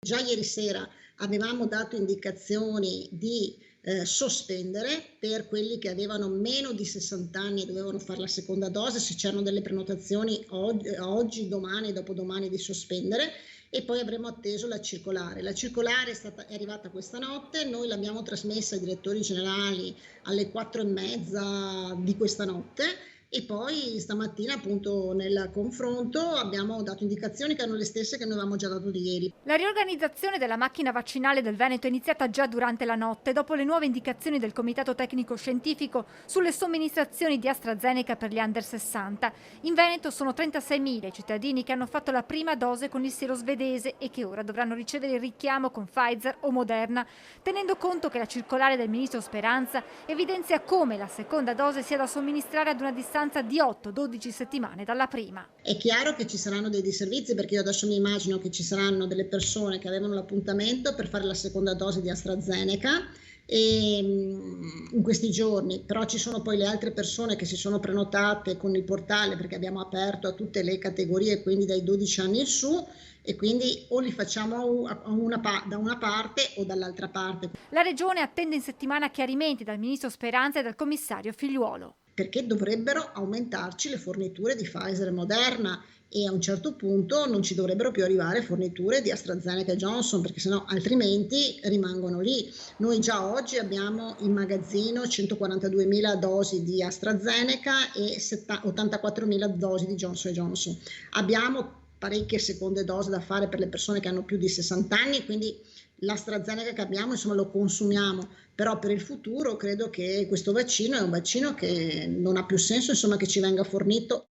Già ieri sera avevamo dato indicazioni di sospendere per quelli che avevano meno di 60 anni e dovevano fare la seconda dose, se c'erano delle prenotazioni oggi, domani e dopodomani di sospendere, e poi avremo atteso la circolare. La circolare è arrivata questa notte, noi l'abbiamo trasmessa ai direttori generali alle 4:30 di questa notte. E poi stamattina, appunto, nel confronto abbiamo dato indicazioni che erano le stesse che noi avevamo già dato di ieri. La riorganizzazione della macchina vaccinale del Veneto è iniziata già durante la notte, dopo le nuove indicazioni del Comitato Tecnico Scientifico sulle somministrazioni di AstraZeneca per gli under 60. In Veneto sono 36.000 i cittadini che hanno fatto la prima dose con il siero svedese e che ora dovranno ricevere il richiamo con Pfizer o Moderna, tenendo conto che la circolare del ministro Speranza evidenzia come la seconda dose sia da somministrare ad una distanza di 8-12 settimane dalla prima. È chiaro che ci saranno dei disservizi, perché io adesso mi immagino che ci saranno delle persone che avevano l'appuntamento per fare la seconda dose di AstraZeneca in questi giorni, però ci sono poi le altre persone che si sono prenotate con il portale, perché abbiamo aperto a tutte le categorie, quindi dai 12 anni in su, e quindi o li facciamo da una parte o dall'altra parte. La Regione attende in settimana chiarimenti dal ministro Speranza e dal commissario Figliuolo. Perché dovrebbero aumentarci le forniture di Pfizer e Moderna, e a un certo punto non ci dovrebbero più arrivare forniture di AstraZeneca e Johnson, perché sennò altrimenti rimangono lì. Noi già oggi abbiamo in magazzino 142.000 dosi di AstraZeneca e 84.000 dosi di Johnson Johnson. Abbiamo parecchie seconde dose da fare per le persone che hanno più di 60 anni, quindi l'AstraZeneca che abbiamo, insomma, lo consumiamo, però per il futuro credo che questo vaccino è un vaccino che non ha più senso, insomma, che ci venga fornito